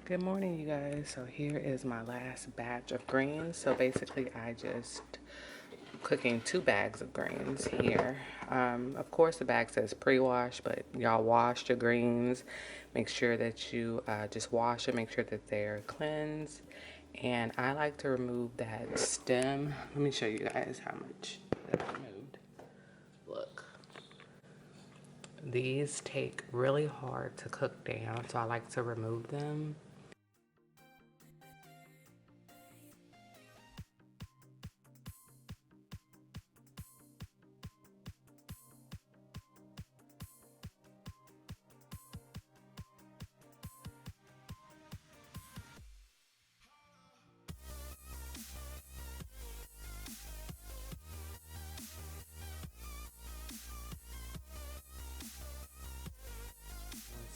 Good morning, you guys. So here is my last batch of greens. So basically I just cooking 2 bags of greens here. Of course the bag says pre-wash, but y'all wash your greens. Make sure that you just wash them, make sure that they're cleansed. And I like to remove that stem. Let me show you guys how much that I removed. Look. These take really hard to cook down, so I like to remove them.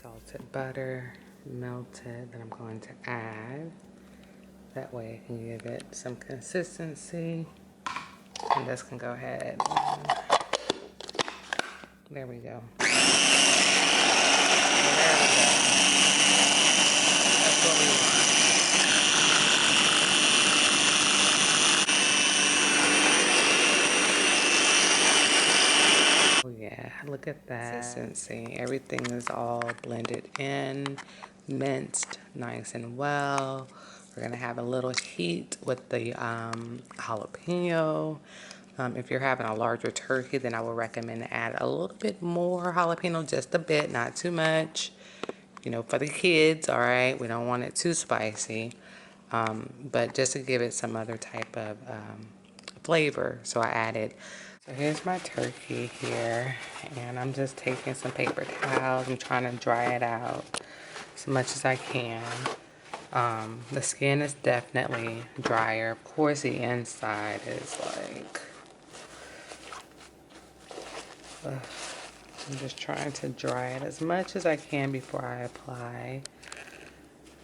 Salted butter, melted, that I'm going to add. That way I can give it some consistency. And this can go ahead. There we go. There we go. That's what we want. Oh yeah, look at that consistency. Everything is all blended in, minced nice and well. We're gonna have a little heat with the jalapeno. If you're having a larger turkey, then I would recommend to add a little bit more jalapeno, just a bit, not too much. You know, for the kids, all right? We don't want it too spicy, but just to give it some other type of flavor. So I added. So here's my turkey here, and I'm just taking some paper towels. I'm trying to dry it out as much as I can. The skin is definitely drier. Of course, the inside is like... I'm just trying to dry it as much as I can before I apply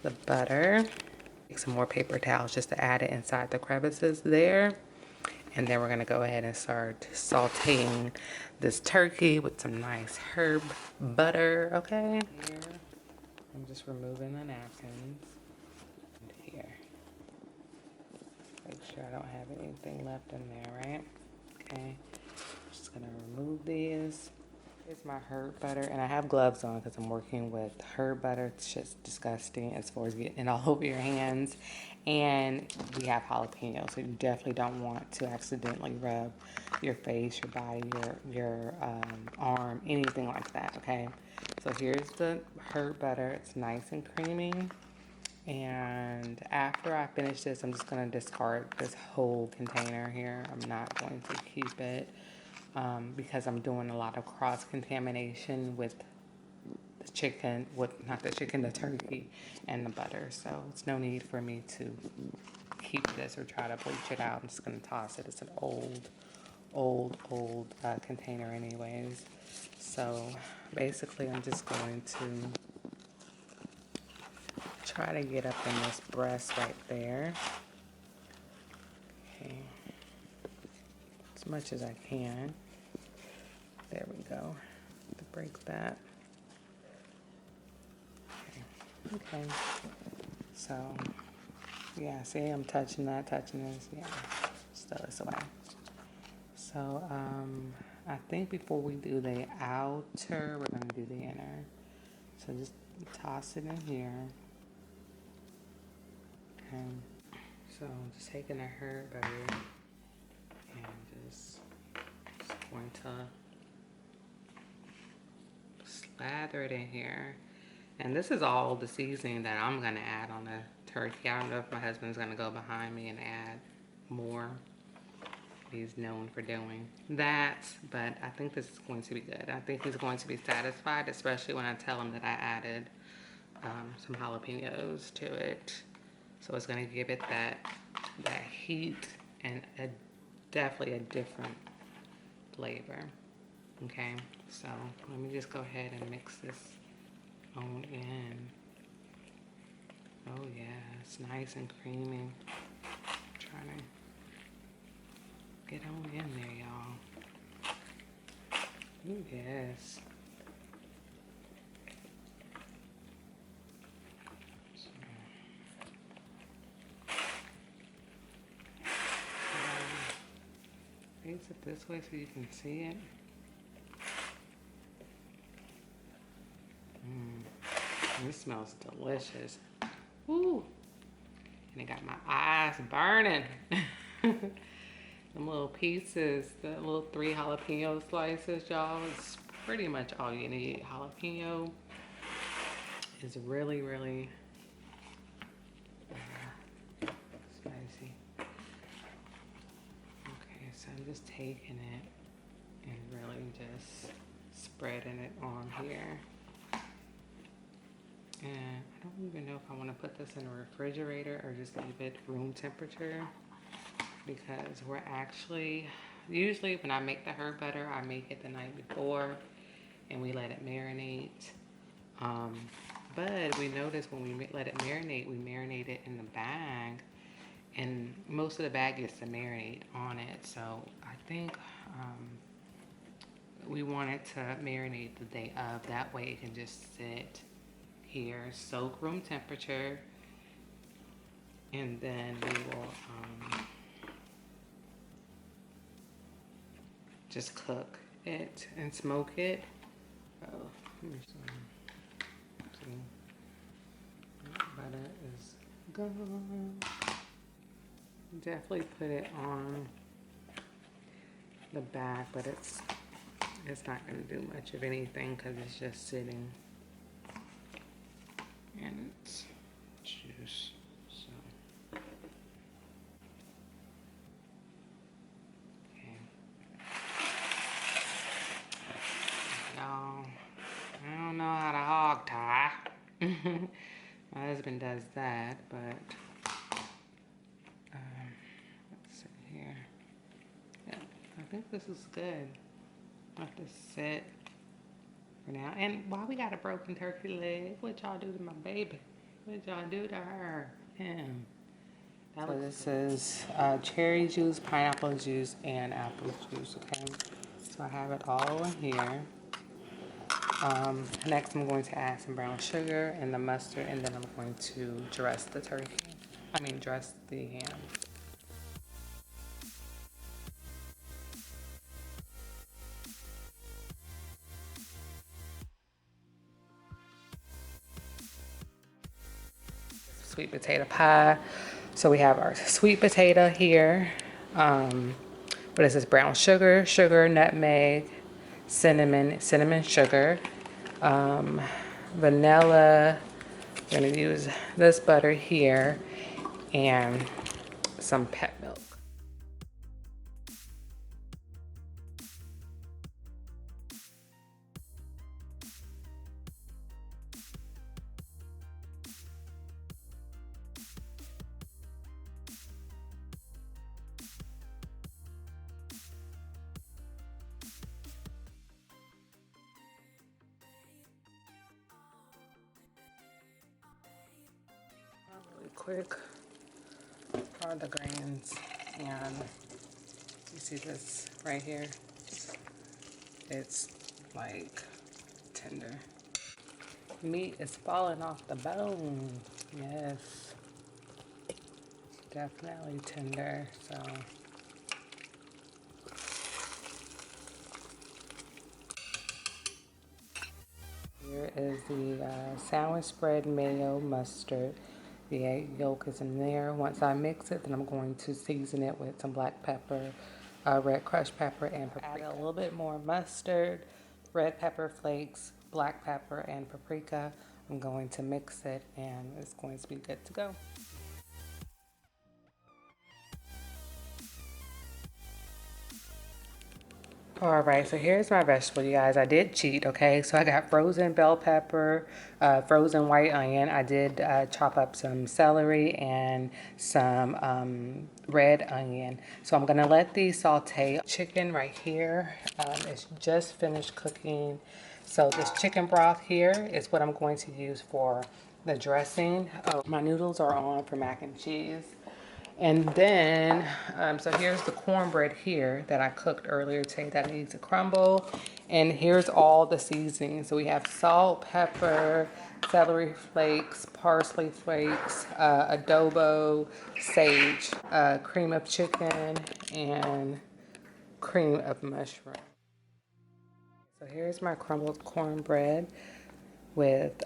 the butter. Take some more paper towels just to add it inside the crevices there. And then we're gonna go ahead and start sauteing this turkey with some nice herb butter, okay? Here, I'm just removing the napkins. And here. Make sure I don't have anything left in there, right? Okay. Just gonna remove these. Here's my herb butter, and I have gloves on because I'm working with herb butter. It's just disgusting as far as getting it all over your hands. And we have jalapenos, so you definitely don't want to accidentally rub your face, your body, your arm, anything like that, okay? So here's the herb butter. It's nice and creamy. And after I finish this, I'm just going to discard this whole container here. I'm not going to keep it. Because I'm doing a lot of cross-contamination with the chicken, not the chicken, the turkey and the butter. So it's no need for me to keep this or try to bleach it out. I'm just going to toss it. It's an old container anyways. So basically I'm just going to try to get up in this breast right there. Okay. As much as I can. There we go. To break that. Okay. So, yeah, see, I'm touching that, touching this. Yeah, just throw this away. So, I think before we do the outer, we're going to do the inner. So just toss it in here. Okay. So, I'm just taking a herb butter and just going to slather it in here. And this is all the seasoning that I'm going to add on the turkey. I don't know if my husband's going to go behind me and add more. He's known for doing that, but I think this is going to be good. I think he's going to be satisfied, especially when I tell him that I added some jalapenos to it. So it's going to give it that heat and definitely a different flavor. Okay, so let me just go ahead and mix this on in. Oh yeah, it's nice and creamy. I'm trying to get on in there, y'all. Ooh, yes. place it this way so you can see it. This smells delicious. Woo! And it got my eyes burning. Them little pieces, the little 3 jalapeno slices, y'all. It's pretty much all you need. Jalapeno is really, really spicy. Okay, so I'm just taking it and really just spreading it on here. And I don't even know if I want to put this in a refrigerator or just leave it room temperature, because we're actually, usually when I make the herb butter, I make it the night before and we let it marinate. But we notice when we let it marinate, we marinate it in the bag, and most of the bag gets to marinate on it. So I think we want it to marinate the day of. That way it can just sit here, soak room temperature, and then we will just cook it and smoke it. Oh, let me see. Butter is gone. Definitely put it on the back, but it's not going to do much of anything because it's just sitting in its juice. So, okay. Y'all, I don't know how to hog tie. My husband does that, but let's see here. Yeah, I think this is good. I have to sit for now. And why we got a broken turkey leg? What y'all do to my baby? What y'all do to her? Him. So this is cherry juice, pineapple juice, and apple juice, okay? So I have it all in here. Next I'm going to add some brown sugar and the mustard, and then I'm going to dress the turkey. Dress the ham. Sweet potato pie. So we have our sweet potato here. What is this? Brown sugar, nutmeg, cinnamon sugar, vanilla. I'm gonna use this butter here, and some pet milk. Really quick are the grains, and you see this right here? It's like tender. Meat is falling off the bone. Yes, definitely tender. So here is the sandwich spread, mayo, mustard. The egg yolk is in there. Once I mix it, then I'm going to season it with some black pepper, red crushed pepper, and paprika. Add a little bit more mustard, red pepper flakes, black pepper, and paprika. I'm going to mix it, and it's going to be good to go. All right, so here's my vegetable, you guys. I did cheat, okay? So I got frozen bell pepper, frozen white onion. I did chop up some celery and some red onion. So I'm gonna let these saute. Chicken right here is just finished cooking. So this chicken broth here is what I'm going to use for the dressing. Oh, my noodles are on for mac and cheese. And then, so here's the cornbread here that I cooked earlier today that needs to crumble. And here's all the seasoning. So we have salt, pepper, celery flakes, parsley flakes, adobo, sage, cream of chicken, and cream of mushroom. So here's my crumbled cornbread with,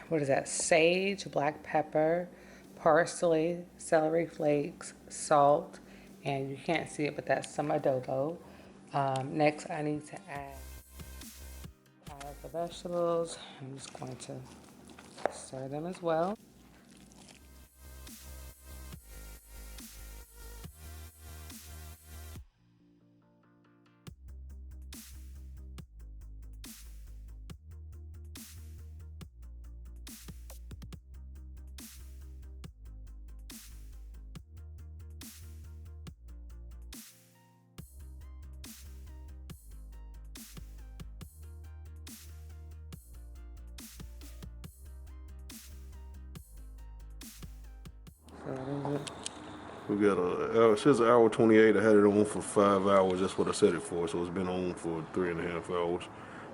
what is that, sage, black pepper, parsley, celery flakes, salt, and you can't see it, but that's some adobo. Next, I need to add the vegetables. I'm just going to stir them as well. We got it says an hour 28. I had it on for 5 hours. That's what I set it for. So it's been on for 3.5 hours.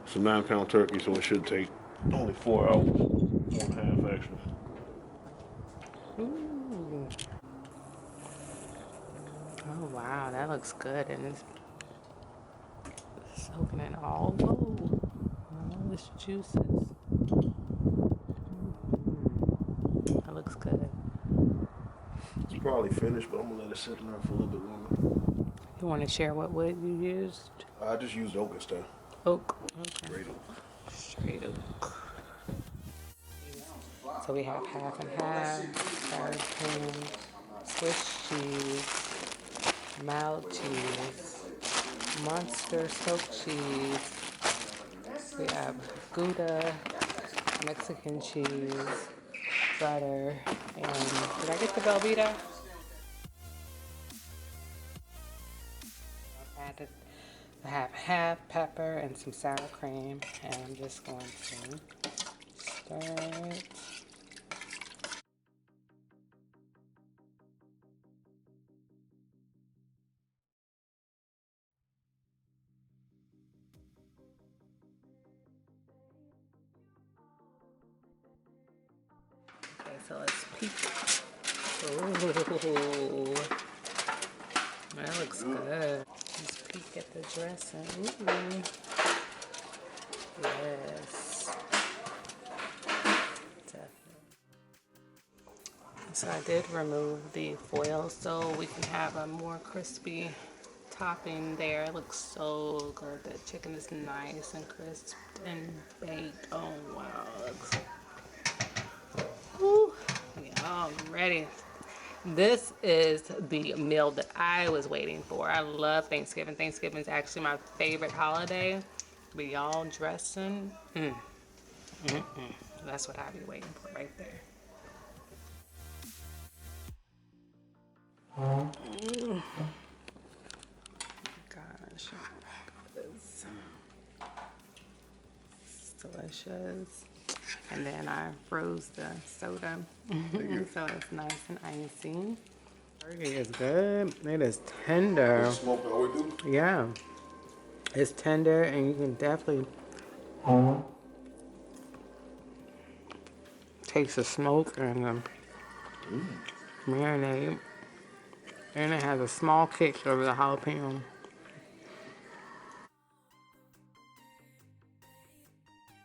It's a 9-pound turkey, so it should take only 4 hours. 4.5 actually. Ooh. Oh wow, that looks good, and it's soaking in all this juices. That looks good. It's probably finished, but I'm gonna let it sit in there for a little bit longer. You want to share what wood you used? I just used oak and stuff. Oak. Okay. Straight oak. Straight oak. So we have half and half, sour cream, Swiss cheese, mild cheese, Monster smoked cheese. We have Gouda, Mexican cheese, butter, and did I get the Velveeta? I have half pepper and some sour cream, and I'm just going to stir it. Okay, so let's peek. Ooh, that looks good. Let's peek at the dressing. Ooh. Yes. Definitely. So I did remove the foil so we can have a more crispy topping there. It looks so good. The chicken is nice and crisp and baked. Oh wow. Looks. Woo. Yeah, I'm ready. This is the meal that I was waiting for. I love Thanksgiving. Thanksgiving is actually my favorite holiday. But y'all dressing, that's what I be waiting for right there. Gosh, it's delicious. And then I froze the soda, so it's nice and icy. Turkey is good. It is tender. Smoke that we do? Yeah, it's tender, and you can definitely taste the smoke and the marinade. And it has a small kick of the jalapeno.